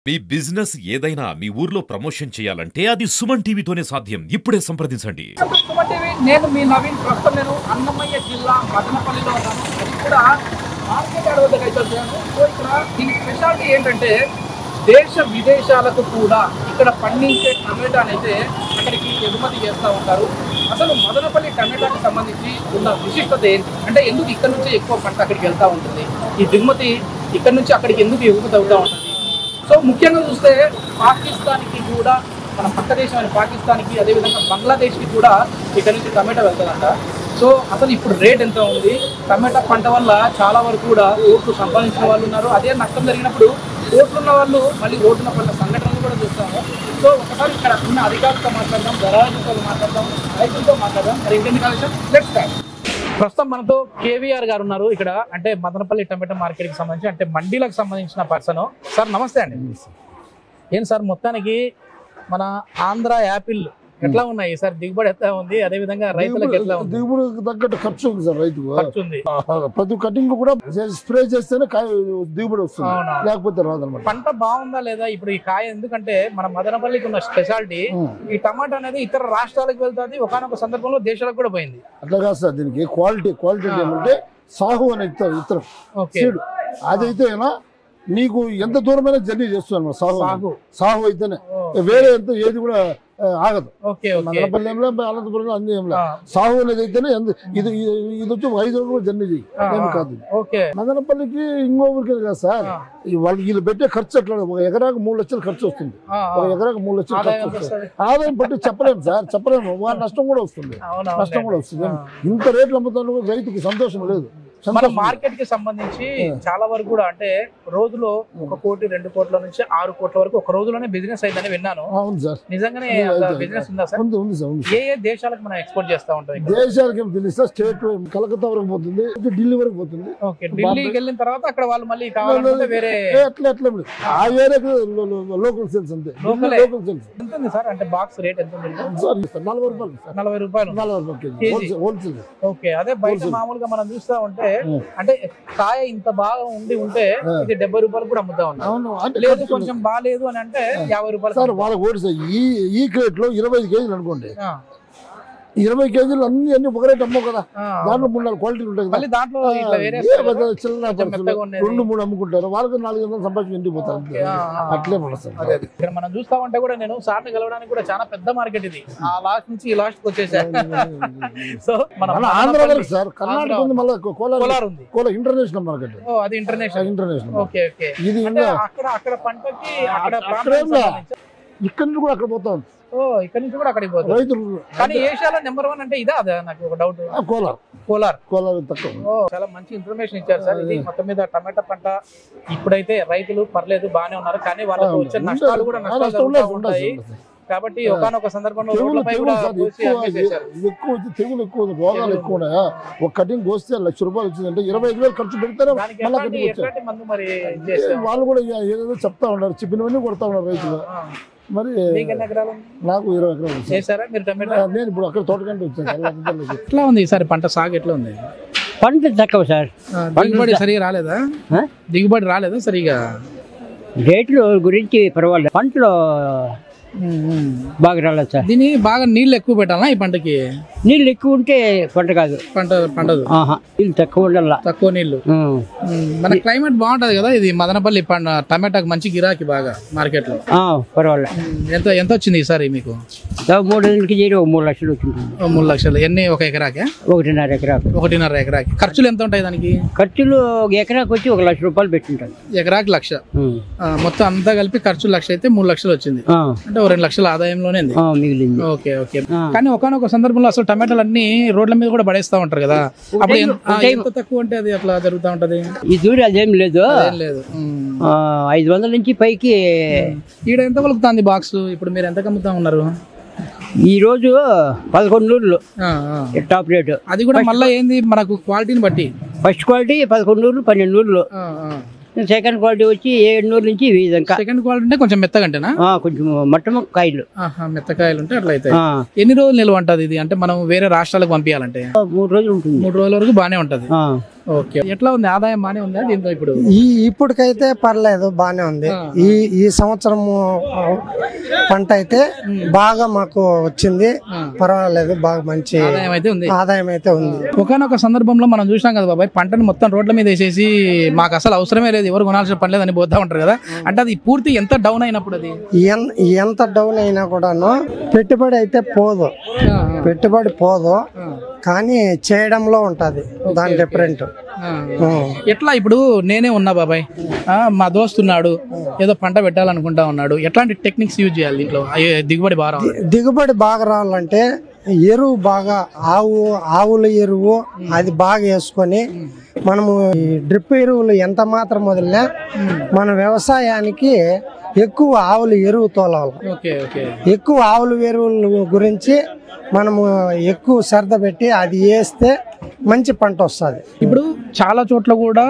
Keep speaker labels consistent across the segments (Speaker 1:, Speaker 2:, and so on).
Speaker 1: మీ business ఏదైనా మీ ఊర్లో promotion చేయాలంటే అది సుమన్ టీవీతోనే సాధ్యం. ఇప్పుడే సంప్రదించండి.
Speaker 2: సుమన్ టీవీ, నేను మీ నవీన్. ప్రస్తుతం నేను అన్నమయ్య జిల్లా మదనపల్లిలో ఉన్నాను. అది కూడా మార్కెట్ యార్డ్ వద్దకు అయితే వచ్చాను. సో ఇక్కడ దీని స్పెషాలిటీ ఏంటంటే దేశ విదేశాలకు కూడా ఇక్కడ పండించే టమాటాని అయితే అక్కడికి ఎగుమతి చేస్తూ ఉంటారు. అసలు మదనపల్లి టమాటాకి సంబంధించి ఉన్న విశిష్టత ఏంటి అంటే ఎందుకు ఇక్కడ నుంచి ఎక్కువ పంట అక్కడికి వెళ్తూ ఉంటుంది, ఈ దిగుమతి ఇక్కడ నుంచి అక్కడికి ఎందుకు ఎగుమతి అవుతూ ఉంటుంది. సో ముఖ్యంగా చూస్తే పాకిస్తాన్కి కూడా, మన పక్క దేశమైన పాకిస్తాన్కి, అదేవిధంగా బంగ్లాదేశ్కి కూడా ఇక్కడ నుంచి టమాటా వెళ్తుందంట. సో అసలు ఇప్పుడు రేట్ ఎంత ఉంది, టమాటా పంట వల్ల చాలా వరకు కూడా ఓట్లు సంపాదించిన వాళ్ళు ఉన్నారు, అదే నష్టం జరిగినప్పుడు ఓట్లున్న వాళ్ళు మళ్ళీ ఓట్ల పడ్డ సంఘటనలు కూడా చూస్తాము. సో ఒకసారి ఇక్కడ ఉన్న అధికారులతో మాట్లాడదాం, దళారులతో మాట్లాడదాం, రైతులతో మాట్లాడదాం. మరి ఇంకెందుకు ఆలస్యం, లెట్స్ స్టార్ట్. ప్రస్తుతం మనతో కేవీఆర్ గారు ఉన్నారు ఇక్కడ, అంటే మదనపల్లి టమాటా మార్కెట్కి సంబంధించి, అంటే మండీలకు సంబంధించిన పర్సన్. సార్ నమస్తే అండి. ఏం సార్ మొత్తానికి మన ఆంధ్ర యాపిల్ ఎట్లా ఉన్నాయి సార్, దిగుబడి ఎట్లా ఉంది, అదే విధంగా రైతులకు ఎట్లా ఉంది?
Speaker 3: దిగుబడి తగ్గట్టు ఖర్చు ఉంది సార్, రైతుకు
Speaker 2: ఖర్చు ఉంది.
Speaker 3: ప్రతి కటింగ్ కూడా స్ప్రే చేస్తేనే కాయ దిగుబడి వస్తుంది, లేకపోతే రాదన్నమాట.
Speaker 2: పంట బాగుందా లేదా ఇప్పుడు ఈ కాయ? ఎందుకంటే మన మదనపల్లికి ఉన్న స్పెషాలిటీ ఈ టమాటా అనేది ఇతర రాష్ట్రాలకు వెళ్తుంది, ఒకనొక సందర్భంలో దేశాలకు కూడా పోయింది.
Speaker 3: అట్లా కాదు సార్, దీనికి క్వాలిటీ ఏమంటే సాహు అనే ఇత్తనం సీడ్, అదైతే నీకు ఎంత దూరమైనా జర్నీ చేస్తున్నాను. సాహు అయితేనే వేరే ఎంత ఏది కూడా ఆగదు. మదనపల్లిలో అనంతపురంలో అన్ని సాహు అనేది అయితేనే ఇది వచ్చి 5 రోజులు కూడా జర్నీ చేయి కాదు. మదనపల్లికి ఇంకో ఊరికి కాదు సార్, వాళ్ళకి వీళ్ళు పెట్టే ఖర్చు ఎట్లా, ఒక ఎకరాకు 3 లక్షలు ఖర్చు వస్తుంది, ఒక ఎకరాకు 3 లక్షలు ఖర్చు వస్తుంది. ఆదాయం బట్టి చెప్పలేము సార్, చెప్పలేము. నష్టం కూడా వస్తుంది, ఇంత రేట్లు అమ్ముతాను రైతుకి సంతోషం లేదు.
Speaker 2: మన మార్కెట్ కి సంబంధించి చాలా వరకు కూడా, అంటే రోజులో 1 కోటి 2 కోట్ల నుంచి 6 కోట్ల వరకు ఒక రోజులోనే బిజినెస్ అయిందని విన్నాను.
Speaker 3: అవును సార్,
Speaker 2: నిజంగానే బిజినెస్ ఉందా సార్?
Speaker 3: ఉంది సార్.
Speaker 2: ఏ దేశాలకు మనం ఎక్స్పోర్ట్ చేస్తా ఉంటాం?
Speaker 3: దేశాలకి ఏం తెలియదు, స్టేట్ కలకత్తా వరకు పోతుంది, ఢిల్లీ వరకు పోతుంది.
Speaker 2: ఢిల్లీకి వెళ్ళిన తర్వాత అక్కడ వాళ్ళు మళ్ళీ కావాలంటే వేరే
Speaker 3: ఎట్లా ఆ ఏరియాకి లోకల్ సేల్స్ అంతే. లోకల్ సేల్స్
Speaker 2: ఎంత ఉంది సార్, అంటే బాక్స్ రేట్ ఎంత ఉంది?
Speaker 3: 40 రూపాయలు.
Speaker 2: 40 రూపాయలు
Speaker 3: హోల్సేల్.
Speaker 2: ఓకే, అదే బయట మామూలుగా మనం చూస్తా ఉంటే, అంటే కాయ ఇంత బాగా ఉంటే ఇది 70 రూపాయలు కూడా అమ్ముతా ఉన్నాం. లేదు కొంచెం బాగాలేదు అని అంటే 50 రూపాయలు
Speaker 3: సార్. వాళ్ళకి ఓడి సార్, ఈ క్రేట్ లో 25 కేజీలు అనుకోండి, 20 కేజీలు అన్ని ఒక రేట్ అమ్మవు కదా, దాంట్లో 3-4 క్వాలిటీలు ఉంటాయి. 2-3 అమ్ముకుంటారు, వాళ్ళకి 400 సంపాదించి ఇంటికి పోతారు. అట్లే
Speaker 2: ఇక్కడ మనం చూస్తా ఉంటే కూడా, నేను సార్ కలవడానికి కూడా చాలా పెద్ద మార్కెట్ ఇది, ఆ లాస్ట్ నుంచి ఈ లాస్ట్ వచ్చేసారు. సో మన
Speaker 3: ఆంధ్ర వరకు సార్, కర్ణాటక ఉంది, మళ్ళీ కోలార్ ఉంది, కోలార్ ఇంటర్నేషనల్ మార్కెట్.
Speaker 2: అది ఇంటర్నేషనల్. ఓకే, ఇది అక్కడ పంటకి
Speaker 3: ఇక్కడ నుంచి కూడా అక్కడ పోతా ఉంది.
Speaker 2: ఇక్కడ నుంచి కూడా అక్కడికి పోతారు రైతులు. కానీ ఏషియాలో నెంబర్ 1 అంటే ఇదా? అదే నాకు ఒక డౌట్. కోలార్ తక్కువ. చాలా మంచి ఇన్ఫర్మేషన్ ఇచ్చారు సార్. ఇది మొత్తం మీద టమాటా పంట ఇప్పుడైతే రైతులు పర్లేదు, బాగానే ఉన్నారు, కానీ వాళ్ళకు వచ్చే నష్టాలు కూడా నష్టాలు ఉంటాయి. కాబట్టి ఒకనొక సందర్భంలో రోడ్లపై కూడా
Speaker 3: ఎక్కువ తెగులు ఎక్కువ, రోగాలు ఎక్కువ ఉన్నాయా. ఒక కటింగ్ కోస్తే 1 లక్ష రూపాయలు వచ్చిందంటే 25,000 ఖర్చు పెడతారు. వాళ్ళు కూడా ఏదేదో చెప్తా ఉన్నారు, చెప్పినవన్నీ కొడతా ఉన్నారు రైతులు. మరి నాకు 20 ఎకరాలు. నేను ఇప్పుడు అక్కడ తోటకంటే వచ్చాను.
Speaker 2: ఎట్లా ఉంది ఈసారి పంట సాగు? ఎట్లా ఉంది?
Speaker 4: పంట తక్కువ సార్,
Speaker 2: దిగుబడి సరిగా రాలేదా? దిగుబడి రాలేదా సరిగా?
Speaker 4: రేట్లు గురించి పర్వాలేదు, పంటలో బాగా రాలేదు సార్.
Speaker 2: దీన్ని బాగా నీళ్ళు ఎక్కువ పెట్టాలా ఈ పంటకి?
Speaker 4: నీళ్ళు ఎక్కువ ఉంటే పంట కాదు,
Speaker 2: పండదు.
Speaker 4: నీళ్ళు తక్కువ ఉండాల,
Speaker 2: తక్కువ నీళ్లు. మన క్లైమేట్ బాగుంటది కదా, ఇది మదనపల్లి టమాటాకు మంచి గిరాకీ బాగా మార్కెట్ లో.
Speaker 4: పర్వాలేదు.
Speaker 2: ఎంత వచ్చింది ఈసారి మీకు?
Speaker 4: 3 కేజీలు 3 లక్షలు వచ్చింది.
Speaker 2: 3 లక్షలు. ఎన్ని ఒక ఎకరాకి?
Speaker 4: 1.5 ఎకరాకు.
Speaker 2: 1.5 ఎకరాకి. ఖర్చులు ఎంత ఉంటాయి దానికి?
Speaker 4: ఖర్చులు ఒక ఎకరాకు వచ్చి 1 లక్ష రూపాయలు పెట్టింటారు.
Speaker 2: ఎకరాకి 1 లక్ష. మొత్తం అంతా కలిపి ఖర్చు 1 లక్ష అయితే 3 లక్షలు వచ్చింది, అంటే 2 లక్షల ఆదాయంలోనే
Speaker 4: మిగిలింది.
Speaker 2: ఓకే. కానీ ఒకనొక సందర్భంలో అసలు టమాటాలు అన్ని రోడ్ల మీద కూడా పడేస్తా ఉంటారు కదా, అప్పుడు ఎంత తక్కువ అంటే అది అట్లా జరుగుతూ ఉంటది?
Speaker 4: ఈ దూరం అదేం లేదు, 500 నుంచి పైకి.
Speaker 2: ఈడ ఎంత పలుకుతుంది బాక్స్? ఇప్పుడు మీరు ఎంత అమ్ముతా ఉన్నారు?
Speaker 4: ఈ రోజు 11 టాప్ రేటు.
Speaker 2: అది కూడా మళ్ళీ ఏంది మనకు క్వాలిటీని బట్టి.
Speaker 4: First quality 11, 12. సెకండ్ క్వాలిటీ వచ్చి 700 నుంచి 1000.
Speaker 2: సెకండ్ క్వాలిటీ అంటే కొంచెం మెత్తగంటేనా?
Speaker 4: కొంచెం మట్టం కాయలు,
Speaker 2: మెత్తకాయలు ఉంటే అట్లయితే. ఎన్ని రోజులు నిల్వ ఉంటది ఇది? అంటే మనం వేరే రాష్ట్రాలకు పంపించాలంటే
Speaker 4: 3 రోజులు ఉంటుంది.
Speaker 2: 3 రోజుల వరకు బాగానే ఉంటది. ఓకే, ఎట్లా ఉంది ఆదాయం? బానే ఉందా దీంతో ఇప్పుడు?
Speaker 5: ఇప్పటికైతే పర్లేదు, బానే ఉంది. ఈ సంవత్సరం పంట అయితే బాగా మాకు వచ్చింది, పర్వాలేదు, బాగా మంచి ఆదాయం అయితే ఉంది.
Speaker 2: ఒకనొక సందర్భంలో మనం చూసినాం కదా బాబాయ్, పంటను మొత్తం రోడ్ల మీద వేసేసి మాకు అసలు అవసరమే లేదు, ఎవరు కొనాల్సిన పని లేదని పోతా ఉంటారు కదా, అంటే అది పూర్తి ఎంత డౌన్ అయినప్పుడు అది
Speaker 5: ఎంత డౌన్ అయినా కూడాను పెట్టుబడి అయితే పోదు, కానీ చేయడంలో ఉంటది దాని డిఫరెంట్.
Speaker 2: ఎట్లా ఇప్పుడు నేనే ఉన్నా బాబాయ్, మా దోస్తున్నాడు ఏదో పంట పెట్టాలనుకుంటా ఉన్నాడు, ఎట్లాంటి టెక్నిక్స్ యూజ్ చేయాలి దీంట్లో
Speaker 5: దిగుబడి బాగా రావాలంటే ఎరువు బాగా ఆవుల ఎరువు అది బాగా వేసుకొని మనము ఈ డ్రిప్ ఎరువులు ఎంత మాత్రం వదిలినా మన వ్యవసాయానికి ఎక్కువ ఆవుల ఎరువు తోలాలి. ఎక్కువ ఆవుల ఎరువుల గురించి మనము ఎక్కువ శ్రద్ధ పెట్టి అది వేస్తే మంచి పంట వస్తుంది.
Speaker 2: ఇప్పుడు చాలా చోట్ల కూడా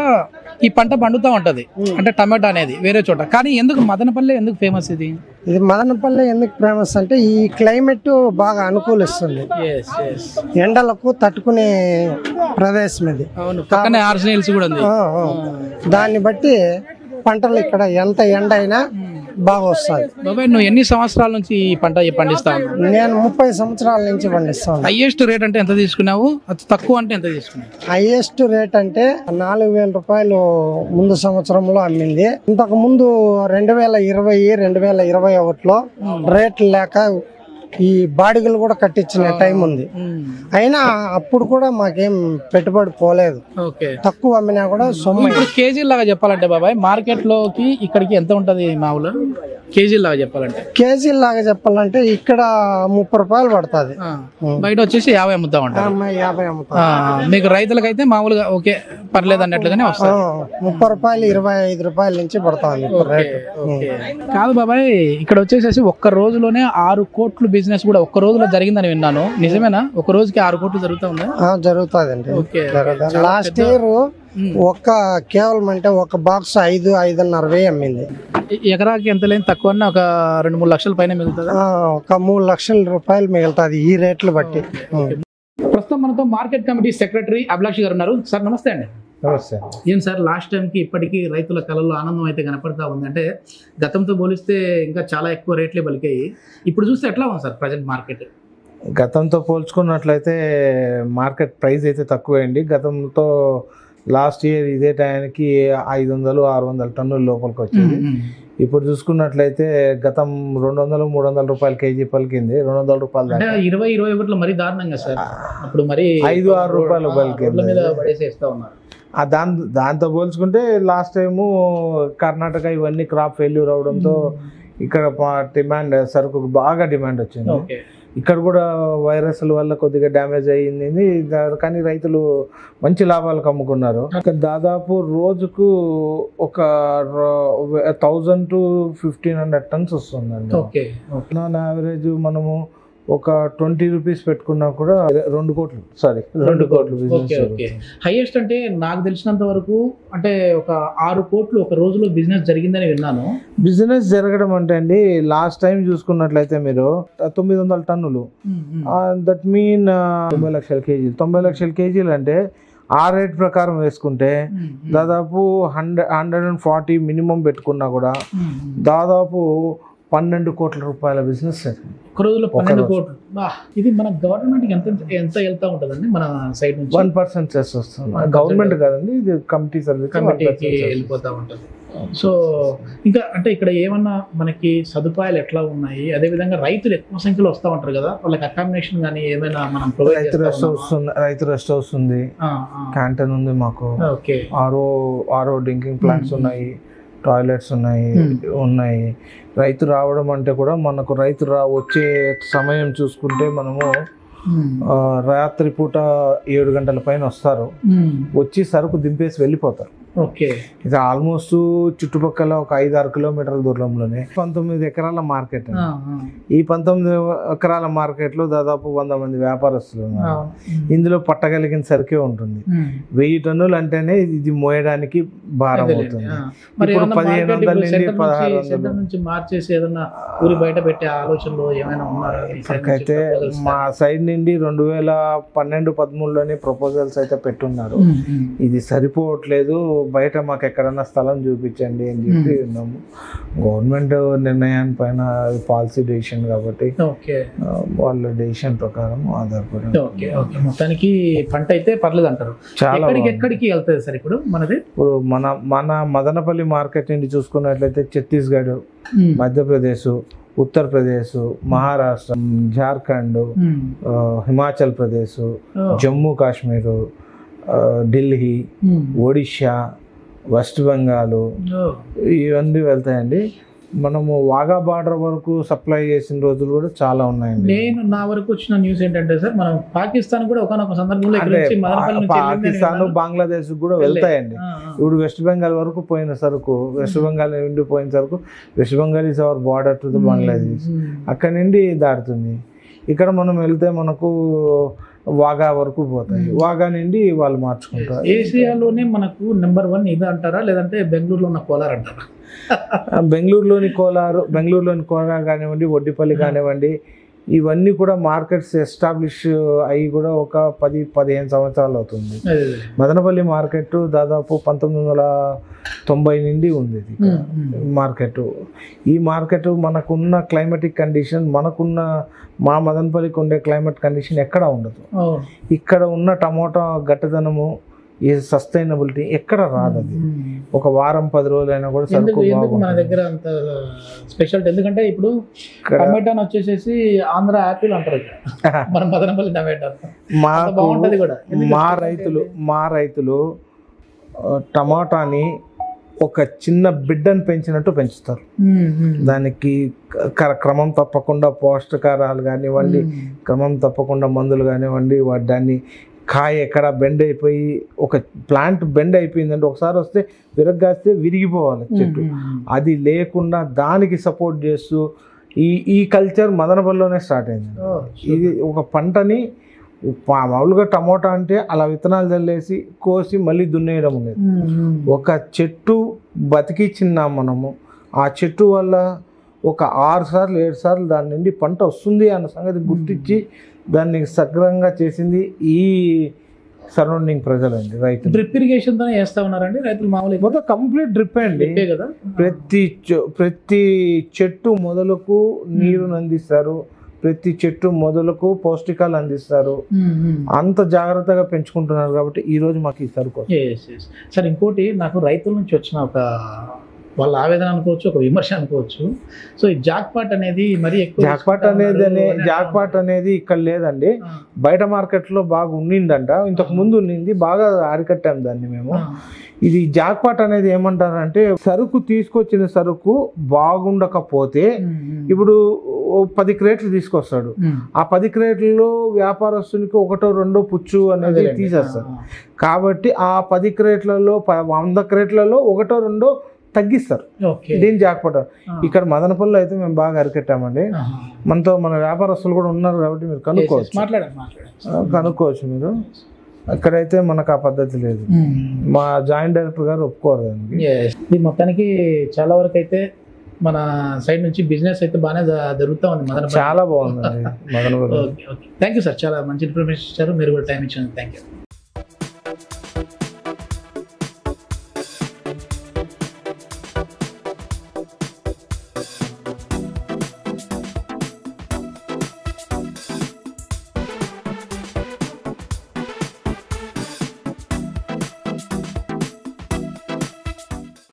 Speaker 2: ఈ పంట పండుతూ ఉంటది, అంటే టమాటా అనేది వేరే చోట, కానీ ఎందుకు మదనపల్లి ఎందుకు ఫేమస్? ఇది
Speaker 5: మదనపల్లి ఎందుకు ఫేమస్ అంటే ఈ క్లైమేట్ బాగా అనుకూలిస్తుంది, ఎండలకు తట్టుకునే ప్రదేశం ఇది. దాన్ని బట్టి పంటలు ఇక్కడ ఎంత ఎండ అయినా బాగా వస్తుంది.
Speaker 2: బాబాయ్, నువ్వు ఎన్ని సంవత్సరాల నుంచి ఈ పంట పండిస్తావు?
Speaker 5: నేను 30 సంవత్సరాల నుంచి పండిస్తాను.
Speaker 2: హైయెస్ట్ రేట్ అంటే ఎంత తీసుకున్నావు? అతి తక్కువ అంటే ఎంత తీసుకున్నావు?
Speaker 5: హైయెస్ట్ రేట్ అంటే 4,000 రూపాయలు ముందు సంవత్సరంలో అమ్మింది. ఇంతకు ముందు 2020-2021లో రేట్లు లేక ఈ బాడిగలు కూడా కట్టించిన టైం ఉంది, అయినా అప్పుడు కూడా మాకేం పెట్టుబడి పోలేదు, తక్కువ అమ్మినా కూడా సొమ్ము.
Speaker 2: ఇప్పుడు కేజీ లాగా చెప్పాలంటే బాబాయ్, మార్కెట్ లోకి ఇక్కడికి ఎంత ఉంటది మామూలు కేజీ లాగా చెప్పాలంటే? ఇక్కడ 30 రూపాయలు పడుతుంది, బయట వచ్చేసి 50 అమ్ముతా ఉంటాం.
Speaker 5: 50 అమ్ముతా.
Speaker 2: మీకు రైతులకైతే మామూలుగా ఓకే పర్లేదు అన్నట్లుగానే వస్తుంది.
Speaker 5: 30 రూపాయలు 25 రూపాయల నుంచి పడుతుంది రేటు.
Speaker 2: కాదు బాబాయ్, ఇక్కడ వచ్చేసేసి ఒక్క రోజులోనే 6 కోట్లు బిజినెస్ కూడా ఒక్క రోజులో జరిగిందని విన్నాను, నిజమేనా? ఒక రోజుకి 6 కోట్లు జరుగుతా ఉందా?
Speaker 5: జరుగుతుందండి. లాస్ట్ ఇయర్ కేవలం అంటే ఒక బాక్స్ 5-5.5 అమ్మింది.
Speaker 2: ఎకరాకి ఎంత లేని తక్కువ ఒక 2-3 లక్షల పైన మిగులుతుంది.
Speaker 5: ఒక 3 లక్షల రూపాయలు మిగులుతుంది ఈ రేట్లు బట్టి.
Speaker 2: ప్రస్తుతం మనతో మార్కెట్ కమిటీ సెక్రటరీ అభిలాష్ గారు ఉన్నారు. సార్ నమస్తే అండి.
Speaker 6: నమస్తే.
Speaker 2: ఏం సార్, లాస్ట్ టైంకి ఇప్పటికీ రైతుల కళల్లో ఆనందం అయితే కనపడతా ఉంది, అంటే గతంతో పోలిస్తే ఇంకా చాలా ఎక్కువ రేట్లే పలికాయి. ఇప్పుడు చూస్తే ఎట్లా ఉంది సార్ ప్రజెంట్ మార్కెట్?
Speaker 6: గతంతో పోల్చుకున్నట్లయితే మార్కెట్ ప్రైస్ అయితే తక్కువైంది. గతంతో లాస్ట్ ఇయర్ ఇదే టైంకి 500-600 టన్నుల లోపలికి వచ్చింది. ఇప్పుడు చూసుకున్నట్లయితే గతం 200-300 రూపాయలు కేజీ పలికింది, 200 రూపాయలు
Speaker 2: 2021లో మరీ దారుణంగా సార్, అప్పుడు మరి
Speaker 6: 5-6 రూపాయలు పలికింది. దాంతో పోల్చుకుంటే లాస్ట్ టైము కర్ణాటక ఇవన్నీ క్రాప్ ఫెయిల్యూర్ అవడంతో ఇక్కడ డిమాండ్ సరుకు బాగా డిమాండ్ వచ్చింది. ఇక్కడ కూడా వైరస్ల వల్ల కొద్దిగా డ్యామేజ్ అయ్యింది, కానీ రైతులు మంచి లాభాలకు అమ్ముకున్నారు. దాదాపు రోజుకు ఒక 1000 to 1500 టన్స్ వస్తుందండి. నాన్ యావరేజ్ మనము ఒక 20 రూపీస్ పెట్టుకున్నా కూడా 2 కోట్లు బిజినెస్.
Speaker 2: హైయెస్ట్ అంటే నాకు తెలిసినంత వరకు అంటే ఒక 6 కోట్లు ఒక రోజులో బిజినెస్ జరిగిందని విన్నాను.
Speaker 6: బిజినెస్ జరగడం అంటే అండి, లాస్ట్ టైం చూసుకున్నట్లయితే మీరు 900 టన్నులు, దట్ మీన్ 90 లక్షల కేజీలు. 90 లక్షల కేజీలు అంటే ఆ రేట్ ప్రకారం వేసుకుంటే దాదాపు 140 మినిమం పెట్టుకున్నా కూడా దాదాపు 12 కోట్ల రూపాయల బిజినెస్
Speaker 2: ఒక రోజులో 12 కోట్లు. ఇది మన గవర్నమెంట్ ఎంత వెళ్తా ఉంటుందండి మన సైడ్ నుంచి?
Speaker 6: 1% సెస్ వస్తుంది. గవర్నమెంట్ కాదండి, ఇది కమిటీ సర్వీస్,
Speaker 2: కమిటీకి వెళ్ళిపోతా ఉంటుంది. సో ఇంకా అంటే ఇక్కడ ఏమన్నా మనకి సదుపాయాలు ఎట్లా ఉన్నాయి, అదే విధంగా రైతులు ఎక్కువ సంఖ్యలో వస్తూ ఉంటారు కదా, వాళ్ళకి అకామిడేషన్ కానీ ఏమైనా మనం
Speaker 6: రైతు రెస్ట్ హౌస్ ఉంది, క్యాంటీన్ ఉంది మాకు, ఆరో డ్రింకింగ్ ప్లాంట్స్ ఉన్నాయి, టాయిలెట్స్ ఉన్నాయి. రైతు రావడం అంటే కూడా మనకు వచ్చే సమయం చూసుకుంటే మనము రాత్రి పూట 7 గంటల పైన వస్తారు, వచ్చి సరుకు దింపేసి వెళ్ళిపోతారు.
Speaker 2: ఓకే.
Speaker 6: ఇది ఆల్మోస్ట్ చుట్టుపక్కల ఒక 5-6 కిలోమీటర్ల దూరంలోనే 19 ఎకరాల మార్కెట్ అండి. ఈ 19 ఎకరాల మార్కెట్ లో దాదాపు 100 మంది వ్యాపారస్తులు ఉన్నారు. ఇందులో పట్టగలిగిన సరికే ఉంటుంది. 1000 టన్నులు అంటేనే ఇది మోయడానికి భారం అవుతుంది. ఇప్పుడు 1500 నుండి 1600
Speaker 2: నుంచి మార్చేసి ఏదన్నా ఊరి బయట పెట్టే ఆలోచనలు ఏమైనా ఉన్నారా?
Speaker 6: ఇప్పటికైతే మా సైడ్ నుండి 2012-13లోనే ప్రపోజల్స్ అయితే పెట్టున్నారు. ఇది సరిపోవట్లేదు, బయట మాకు ఎక్కడన్నా స్థలం చూపించండి అని చెప్పి ఉన్నాము. గవర్నమెంట్ నిర్ణయాన్ని పైన పాలసీ డెసిషన్ కాబట్టి వాళ్ళ డెసిషన్ ప్రకారం ఆధారపడి
Speaker 2: మొత్తానికి పంట అయితే పర్లేదు అంటారు.
Speaker 6: చాలా
Speaker 2: ఎక్కడికి వెళ్తుంది సార్ ఇప్పుడు మనది?
Speaker 6: ఇప్పుడు మన మదనపల్లి మార్కెట్ నుండి చూసుకున్నట్లయితే ఛత్తీస్గఢ్, మధ్యప్రదేశ్, ఉత్తరప్రదేశ్, మహారాష్ట్ర, జార్ఖండ్, హిమాచల్ ప్రదేశ్, జమ్మూ కాశ్మీర్, ఢిల్లీ, ఒడిషా, వెస్ట్ బెంగాల్ ఇవన్నీ వెళ్తాయండి. మనము వాఘా బార్డర్ వరకు సప్లై చేసిన రోజులు కూడా చాలా ఉన్నాయండి.
Speaker 2: నేను నా వరకు వచ్చిన న్యూస్ ఏంటంటే సార్, మనం పాకిస్తాన్ కూడా ఒకనొక సందర్భంలో
Speaker 6: పాకిస్తాన్, బంగ్లాదేశ్ కూడా వెళ్తాయండి. ఇప్పుడు వెస్ట్ బెంగాల్ వరకు పోయిన సరుకు, వెస్ట్ బెంగాల్ నుండి పోయిన సరుకు, west Bengal is our border to the Bangladesh, అక్కడ నుండి దాటుతుంది. ఇక్కడ మనం వెళ్తే మనకు వాఘా వరకు పోతాయి. వాఘా నుండి వాళ్ళు మార్చుకుంటారు.
Speaker 2: ఏషియాలోనే మనకు నెంబర్ 1 ఇది అంటారా, లేదంటే బెంగళూరులో ఉన్న కోలార్ అంటారా?
Speaker 6: బెంగళూరులోని కోలార్ కానివ్వండి, వడ్డిపల్లి కానివ్వండి, ఇవన్నీ కూడా మార్కెట్స్ ఎస్టాబ్లిష్ అయ్యి కూడా ఒక 10-15 సంవత్సరాలు అవుతుంది. మదనపల్లి మార్కెట్ దాదాపు 1990 నుండి ఉంది మార్కెట్. ఈ మార్కెట్ మనకున్న క్లైమేటిక్ కండిషన్, మా మదనపల్లికి ఉండే క్లైమేట్ కండిషన్ ఎక్కడ ఉండదు. ఇక్కడ ఉన్న టమోటా గట్టిదనము, ఈ సస్టైనబిలిటీ ఎక్కడ రాదు. అది ఒక వారం 10 రోజులైనా కూడా సరుకు
Speaker 2: మన దగ్గర అంత స్పెషల్. ఎందుకంటే ఇప్పుడు టమాటా వచ్చేసేసి ఆంధ్ర యాపిల్ అంటారు, మన మదనపల్లి టమాటా బాగుంటది కూడా. మా రైతులు టమాటాని ఒక చిన్న బిడ్డను పెంచినట్టు పెంచుతారు. దానికి క్రమం తప్పకుండా పోషకాహారాలు కానివ్వండి, క్రమం తప్పకుండా మందులు కానివ్వండి, దాన్ని కాయ ఎక్కడ బెండ్ అయిపోయి, ఒక ప్లాంట్ బెండ్ అయిపోయిందంటే ఒకసారి వస్తే విరగ్గాస్తే విరిగిపోవాలి చెట్టు. అది లేకుండా దానికి సపోర్ట్ చేస్తూ ఈ కల్చర్ మదనపల్లిలోనే స్టార్ట్ అయింది. ఇది ఒక పంటని మామూలుగా టమోటా అంటే అలా విత్తనాలు చల్లేసి కోసి మళ్ళీ దున్నేయడం లేదు. ఒక చెట్టు బతికిచ్చిన్నాం మనము. ఆ చెట్టు వల్ల ఒక 6 సార్లు 7 సార్లు దాని నుండి పంట వస్తుంది అన్న సంగతి గుర్తించి దాన్ని సక్రమంగా చేసింది ఈ సరౌండింగ్ ప్రజలండి, రైతులు. డ్రిప్ ఇరిగేషన్ తోనే చేస్తా ఉన్నారండి రైతులు మామూలుగా?
Speaker 6: మొత్తం కంప్లీట్ డ్రిప్ అండి కదా. ప్రతి చెట్టు మొదలకు నీరుని అందిస్తారు, ప్రతి చెట్టు మొదలకు పౌష్టికాలు అందిస్తారు. అంత జాగ్రత్తగా పెంచుకుంటున్నారు కాబట్టి ఈ రోజు మాకు ఈ సరుకు.
Speaker 2: సార్ ఇంకోటి, నాకు రైతుల నుంచి వచ్చిన ఒక వాళ్ళ ఆవేదన అనుకోవచ్చు, ఒక విమర్శ అనుకోవచ్చు. సో ఈ జాక్పాట్ అనేది మరి
Speaker 6: జాక్పాట్ అనేది ఇక్కడ లేదండి. బయట మార్కెట్లో బాగా ఉండిందంట, ఇంతకు ముందు ఉండింది, బాగా అరికట్టాం దాన్ని మేము. ఇది జాక్పాట్ అనేది ఏమంటారంటే, సరుకు తీసుకొచ్చిన సరుకు బాగుండకపోతే ఇప్పుడు 10 క్రేట్లు తీసుకొస్తాడు. ఆ 10 క్రేట్లలో వ్యాపారస్తునికి 1-2 పుచ్చు అనేది తీసేస్తారు. కాబట్టి ఆ 10 క్రేట్లలో 100 క్రేట్లలో 1-2 తగ్గిస్తారు. దీని జాక్పాట్. ఇక్కడ మదనపల్లిలో అయితే మేము బాగా అరికట్టామండి. మనతో మన వ్యాపారస్తులు కూడా ఉన్నారు కాబట్టి మీరు కనుక్కోవచ్చు మీరు. అక్కడైతే మనకు ఆ పద్ధతి లేదు. మా జాయింట్ డైరెక్టర్ గారు ఒప్పుకోరు దానికి.
Speaker 2: ఇది మొత్తానికి చాలా వరకు అయితే మన సైడ్ నుంచి బిజినెస్ అయితే బాగానే జరుగుతూ ఉంది మదనపల్లి.
Speaker 6: చాలా బాగుందండి మదనపల్లి.
Speaker 2: థ్యాంక్ యూ సార్, చాలా మంచి ఇన్ఫర్మేషన్ ఇచ్చారు. మీరు కూడా టైం ఇచ్చారు. Thank you.